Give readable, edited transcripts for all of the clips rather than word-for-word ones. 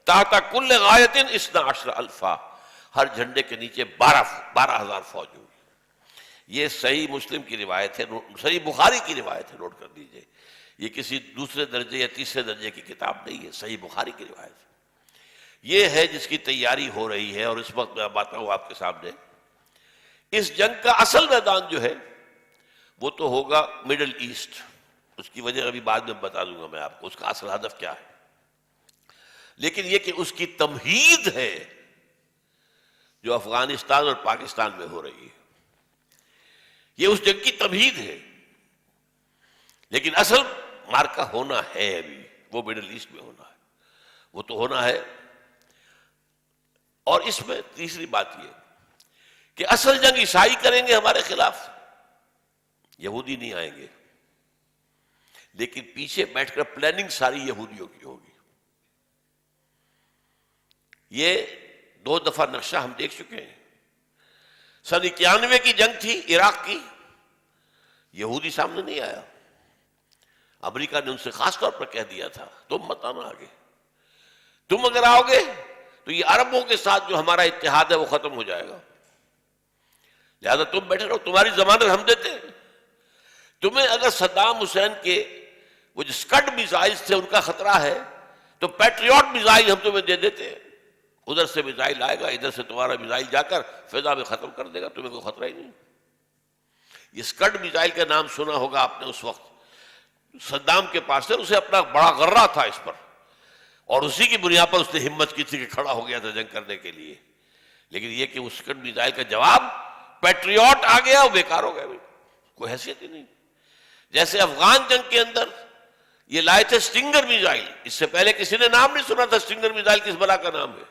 تحت کل غایۃ 12 الفا، ہر جھنڈے کے نیچے 12,000 فوج ہوگی۔ یہ صحیح مسلم کی روایت ہے، صحیح بخاری کی روایت ہے، نوٹ کر لیجئے، یہ کسی دوسرے درجے یا تیسرے درجے کی کتاب نہیں ہے، صحیح بخاری کی روایت ہے۔ یہ ہے جس کی تیاری ہو رہی ہے، اور اس وقت میں آتا ہوں آپ کے سامنے۔ اس جنگ کا اصل میدان جو ہے وہ تو ہوگا مڈل ایسٹ، اس کی وجہ ابھی بعد میں بتا دوں گا میں آپ کو، اس کا اصل ہدف کیا ہے۔ لیکن یہ کہ اس کی تمہید ہے جو افغانستان اور پاکستان میں ہو رہی ہے، یہ اس جنگ کی تمہید ہے، لیکن اصل مارکا ہونا ہے ابھی، وہ مڈل ایسٹ میں ہونا ہے، وہ تو ہونا ہے۔ اور اس میں تیسری بات یہ کہ اصل جنگ عیسائی کریں گے ہمارے خلاف، یہودی نہیں آئیں گے، لیکن پیچھے بیٹھ کر پلاننگ ساری یہودیوں کی ہوگی۔ یہ 2 دفعہ نقشہ ہم دیکھ چکے ہیں۔ سن 91 کی جنگ تھی عراق کی، یہودی سامنے نہیں آیا، امریکہ نے ان سے خاص طور پر کہہ دیا تھا تم مت آنا آگے، تم اگر آؤ گے تو یہ عربوں کے ساتھ جو ہمارا اتحاد ہے وہ ختم ہو جائے گا، لہذا تم بیٹھے رہو، تمہاری ضمانت ہم دیتے ہیں۔ تمہیں اگر صدام حسین کے وہ جو اسکڈ میزائلز تھے ان کا خطرہ ہے تو پیٹریوٹ میزائل ہم تمہیں دے دیتے ہیں، ادھر سے میزائل آئے گا، ادھر سے تمہارا میزائل جا کر فضا میں ختم کر دے گا، تمہیں کوئی خطرہ ہی نہیں۔ یہ اسکڈ میزائل کا نام سنا ہوگا آپ نے، اس وقت صدام کے پاس سے اسے اپنا بڑا غرہ تھا اس پر، اور اسی کی بنیاد پر اس نے ہمت کی تھی کہ کھڑا ہو گیا تھا جنگ کرنے کے لیے۔ لیکن یہ کہ اس اسکڈ میزائل کا جواب پیٹریوٹ آ گیا، وہ بیکار ہو گیا، کوئی حیثیت ہی نہیں۔ جیسے افغان جنگ کے اندر یہ لائے تھے سٹنگر میزائل، اس سے پہلے کسی نے نام نہیں سنا تھا سٹنگر میزائل کس بلا کا نام ہے،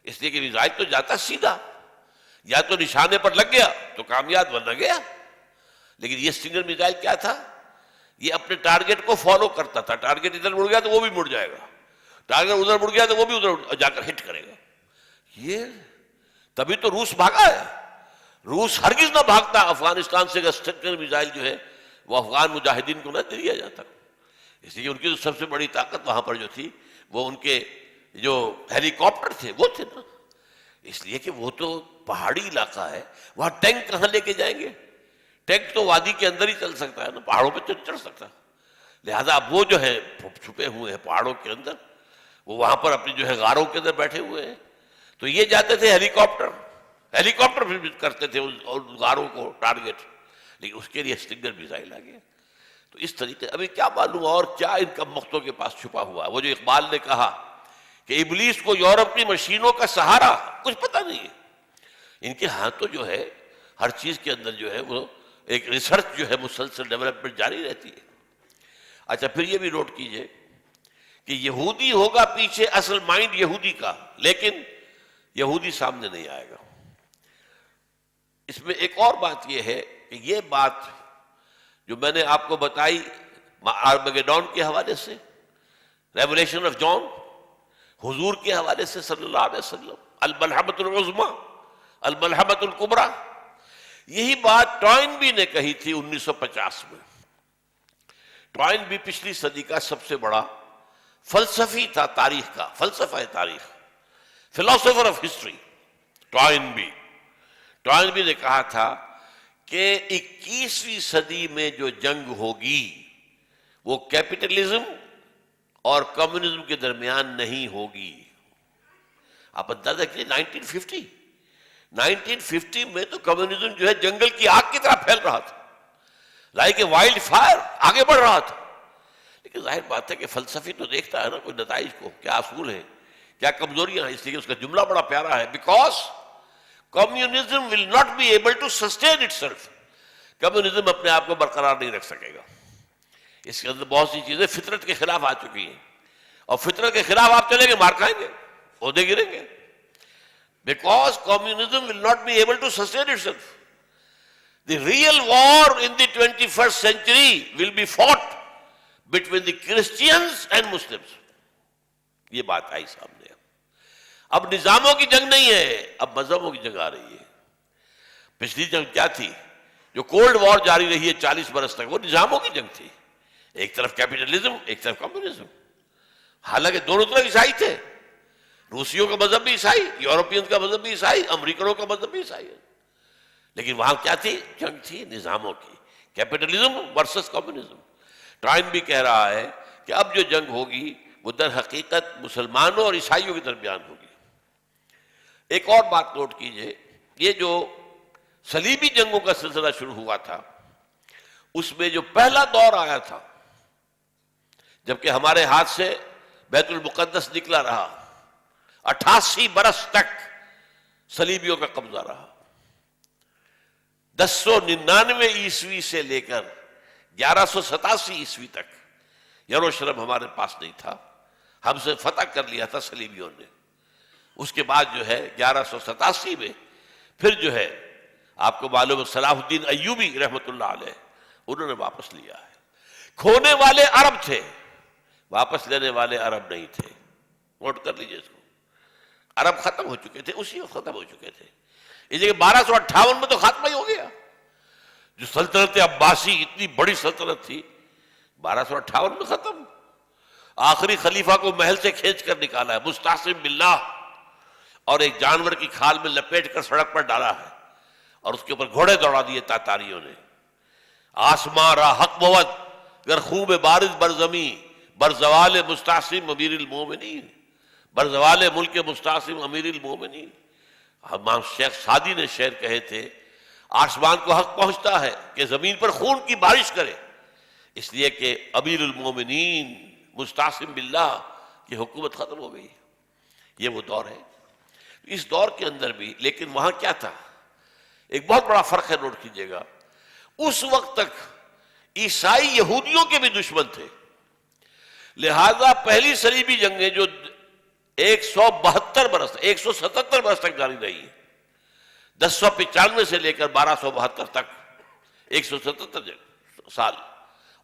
اس لیے کہ میزائل تو جاتا سیدھا، یا تو نشانے پر لگ گیا تو کامیاب ورنہ گیا۔ لیکن یہ سٹنگر میزائل کیا تھا؟ یہ اپنے ٹارگٹ کو فالو کرتا تھا، ٹارگٹ ادھر مڑ گیا تو وہ بھی مڑ جائے گا، ٹارگٹ ادھر مڑ گیا تو وہ بھی ادھر جا کر ہٹ کرے گا۔ یہ تبھی تو روس بھاگا ہے، روس ہرگز نہ بھاگتا افغانستان سے، سٹنگر میزائل جو ہے وہ افغان مجاہدین کو نہ دیا جاتا، اس لیے ان کی سب سے بڑی طاقت وہاں پر جو تھی وہ ان کے جو ہیلی کاپٹر تھے وہ تھے نا، اس لیے کہ وہ تو پہاڑی علاقہ ہے، وہاں ٹینک کہاں لے کے جائیں گے؟ ٹینک تو وادی کے اندر ہی چل سکتا ہے نا، پہاڑوں پہ تو نہیں چڑھ سکتا، لہذا اب وہ جو ہے چھپے ہوئے ہیں پہاڑوں کے اندر، وہ وہاں پر اپنی جو ہے غاروں کے اندر بیٹھے ہوئے ہیں، تو یہ جاتے تھے ہیلی کاپٹر بھی کرتے تھے اور غاروں کو ٹارگٹ، لیکن اس کے لیے سٹنگر میزائل آ گیا۔ تو اس طریقے ابھی کیا معلوم اور کیا ان کم بختوں کے پاس چھپا ہوا ہے۔ وہ جو اقبال نے کہا کہ ابلیس کو یورپ کی مشینوں کا سہارا، کچھ پتہ نہیں ہے ان کے ہاں تو جو ہے ہر چیز کے اندر جو ہے وہ ایک ریسرچ جو ہے مسلسل ڈیولپمنٹ جاری رہتی ہے۔ اچھا پھر یہ بھی نوٹ کیجئے کہ یہودی ہوگا پیچھے، اصل مائنڈ یہودی کا، لیکن یہودی سامنے نہیں آئے گا۔ اس میں ایک اور بات یہ ہے کہ یہ بات جو میں نے آپ کو بتائی آرمگیڈون کے حوالے سے، ریولیشن آف جان، حضور کے حوالے سے صلی اللہ علیہ وسلم، الملحمۃ العظمیٰ، الملحمۃ الکبریٰ، یہی بات ٹوائنبی نے کہی تھی 1950 میں۔ ٹوائنبی پچھلی صدی کا سب سے بڑا فلسفی تھا، تاریخ کا فلسفہ تاریخ، فلاسفر آف ہسٹری ٹوائنبی نے کہا تھا کہ 21ویں صدی میں جو جنگ ہوگی وہ کیپٹلزم اور کمیونزم کے درمیان نہیں ہوگی۔ آپ اندازہ کیجیے 1950 میں تو کمیونزم جو ہے جنگل کی آگ کی طرح پھیل رہا تھا، لائک اے وائلڈ فائر، آگے بڑھ رہا تھا۔ لیکن ظاہر بات ہے کہ فلسفی تو دیکھتا ہے نا کوئی نتائج کو، کیا اصول ہے، کیا کمزوریاں ہیں، اس لیے اس کا جملہ بڑا پیارا ہے، because communism will not be able to sustain itself، communism اپنے آپ کو برقرار نہیں رکھ سکے گا، اس کے اندر بہت سی چیزیں فطرت کے خلاف آ چکی ہیں، اور فطرت کے خلاف آپ چلیں گے مار کھائیں گے، عہدے گریں گے، because communism will not be able to sustain itself. The real war in the 21st century will be fought between the Christians and Muslims۔ یہ بات آئی سامنے۔ اب نظاموں کی جنگ نہیں ہے، اب مذہبوں کی جنگ آ رہی ہے۔ پچھلی جنگ کیا تھی جو کولڈ وار جاری رہی ہے 40 برس تک، وہ نظاموں کی جنگ تھی، ایک طرف کیپٹلزم ایک طرف کمیونزم، حالانکہ دونوں طرف عیسائی تھے، روسیوں کا مذہب بھی عیسائی، یورپین کا مذہب بھی عیسائی، امریکنوں کا مذہب بھی عیسائی ہے، لیکن وہاں کیا تھی؟ جنگ تھی نظاموں کی، کیپٹلزم ورسس کمیونزم۔ ٹائم بھی کہہ رہا ہے کہ اب جو جنگ ہوگی وہ در حقیقت مسلمانوں اور عیسائیوں کے درمیان ہوگی۔ ایک اور بات نوٹ کیجئے، یہ جو صلیبی جنگوں کا سلسلہ شروع ہوا تھا، اس میں جو پہلا دور آیا تھا، جبکہ ہمارے ہاتھ سے بیت المقدس نکلا رہا، 88 برس تک صلیبیوں کا قبضہ رہا۔ 1099 عیسوی سے لے کر 1187 عیسوی تک یروشلم ہمارے پاس نہیں تھا، ہم سے فتح کر لیا تھا صلیبیوں نے۔ اس کے بعد جو ہے 1187 میں پھر جو ہے آپ کو معلوم ہے صلاح الدین ایوبی رحمۃ اللہ علیہ، انہوں نے واپس لیا ہے۔ کھونے والے عرب تھے، واپس لینے والے عرب نہیں تھے، نوٹ کر لیجئے اس کو۔ عرب ختم ہو چکے تھے، اسی وقت ختم ہو چکے تھے، اس لیے 1258 میں تو خاتمہ ہی ہو گیا۔ جو سلطنت عباسی اتنی بڑی سلطنت تھی، 1258 میں ختم۔ آخری خلیفہ کو محل سے کھینچ کر نکالا ہے مستعصم باللہ، اور ایک جانور کی کھال میں لپیٹ کر سڑک پر ڈالا ہے، اور اس کے اوپر گھوڑے دوڑا دیے تاتاریوں نے۔ آسمان را حق بود گر خوب بارز بر زمین، بر زوال مستعصم امیر المومنین، بر زوال ملک مستعصم امیر المومنین۔ امام شیخ سعدی نے شعر کہے تھے، آسمان کو حق پہنچتا ہے کہ زمین پر خون کی بارش کرے، اس لیے کہ امیر المومنین مستعصم باللہ کی حکومت ختم ہو گئی۔ یہ وہ دور ہے۔ اس دور کے اندر بھی لیکن وہاں کیا تھا؟ ایک بہت بڑا فرق ہے، نوٹ کیجئے گا۔ اس وقت تک عیسائی یہودیوں کے بھی دشمن تھے، لہذا پہلی صلیبی جنگیں جو 172 برس 177 برس تک جاری رہی ہیں، 1095 سے لے کر 1272 تک 177 سال،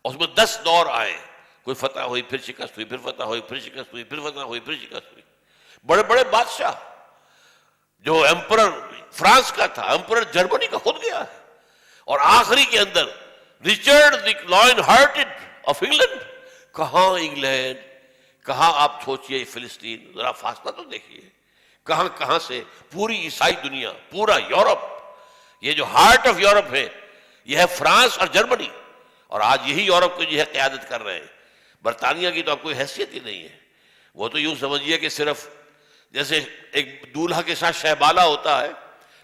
اس میں 10 دور آئے، کوئی فتح ہوئی پھر شکست ہوئی، پھر فتح ہوئی پھر شکست ہوئی، پھر فتح ہوئی پھر شکست ہوئی۔ بڑے بڑے بادشاہ، جو ایمپرر فرانس کا تھا، ایمپرر جرمنی کا خود گیا ہے، اور آخری کے اندر Richard the lion hearted of England. کہاں انگلینڈ، کہاں آپ سوچئے فلسطین، ذرا فاصلہ تو دیکھیے، کہاں کہاں سے پوری عیسائی دنیا، پورا یورپ، یہ جو ہارٹ آف یورپ ہے یہ ہے فرانس اور جرمنی، اور آج یہی یورپ کو جو ہے قیادت کر رہے ہیں۔ برطانیہ کی تو اب کوئی حیثیت ہی نہیں ہے، وہ تو یوں سمجھیے کہ صرف جیسے ایک دولہا کے ساتھ شہبالہ ہوتا ہے،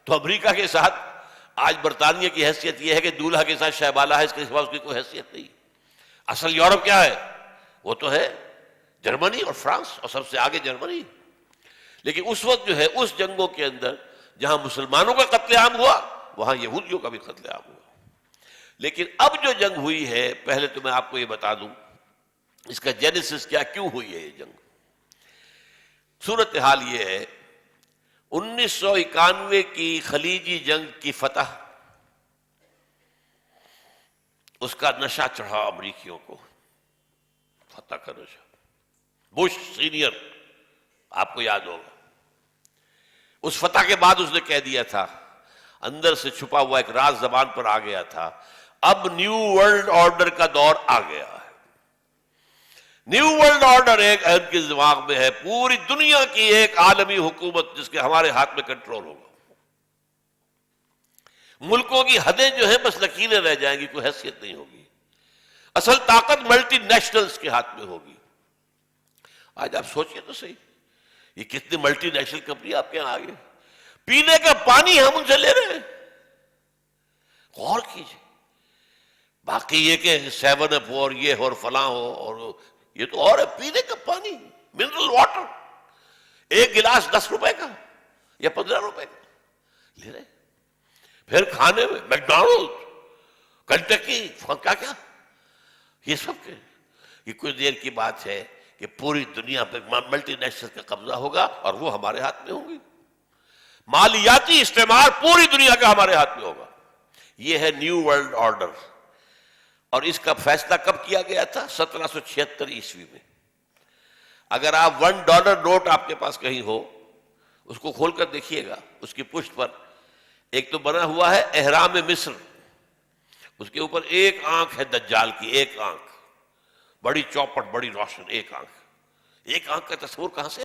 تو امریکہ کے ساتھ آج برطانیہ کی حیثیت یہ ہے کہ دولہا کے ساتھ شہبالہ ہے، اس کے سوا اس کی کوئی حیثیت نہیں۔ اصل یورپ کیا ہے؟ وہ تو ہے جرمنی اور فرانس، اور سب سے آگے جرمنی۔ لیکن اس وقت جو ہے اس جنگوں کے اندر جہاں مسلمانوں کا قتل عام ہوا، وہاں یہودیوں کا بھی قتل عام ہوا۔ لیکن اب جو جنگ ہوئی ہے، پہلے تو میں آپ کو یہ بتا دوں اس کا جینیسس کیا، کیوں ہوئی ہے یہ جنگ۔ صورتحال یہ ہے، 1991 کی خلیجی جنگ کی فتح، اس کا نشہ چڑھا امریکیوں کو، فتح کا نشہ۔ بش سینئر آپ کو یاد ہوگا، اس فتح کے بعد اس نے کہہ دیا تھا، اندر سے چھپا ہوا ایک راز زبان پر آ گیا تھا، اب نیو ورلڈ آرڈر کا دور آ گیا ہے۔ نیو ورلڈ آرڈر ایک ان کے دماغ میں ہے، پوری دنیا کی ایک عالمی حکومت جس کے ہمارے ہاتھ میں کنٹرول ہوگا۔ ملکوں کی حدیں جو ہیں بس لکیریں رہ جائیں گی، کوئی حیثیت نہیں ہوگی۔ اصل طاقت ملٹی نیشنلز کے ہاتھ میں ہوگی۔ آج آپ سوچئے تو صحیح، یہ کتنی ملٹی نیشنل کمپنی آپ کے یہاں آگے، پینے کا پانی ہم ان سے لے رہے ہیں، غور کیجئے۔ باقی یہ کہ 7 اپ اور یہ اور فلاں ہو، اور یہ تو اور ہے، پینے کا پانی، منرل واٹر، ایک گلاس 10 روپے کا یا 15 روپے کا لے رہے۔ پھر کھانے میں میکڈونلڈ، کنٹکی، کیا کیا، یہ سب کے یہ کچھ دیر کی بات ہے کہ پوری دنیا پہ ملٹی نیشنل کا قبضہ ہوگا، اور وہ ہمارے ہاتھ میں ہوں گی۔ مالیاتی استعمار پوری دنیا کا ہمارے ہاتھ میں ہوگا۔ یہ ہے نیو ورلڈ آرڈر، اور اس کا فیصلہ کب کیا گیا تھا؟ 1776 عیسوی میں۔ اگر آپ $1 نوٹ آپ کے پاس کہیں ہو، اس کو کھول کر دیکھیے گا، اس کی پشت پر ایک تو بنا ہوا ہے احرام مصر، اس کے اوپر ایک آنکھ ہے دجال کی، ایک آنکھ، بڑی چوپٹ، بڑی روشن، ایک آنکھ کا تصور کہاں سے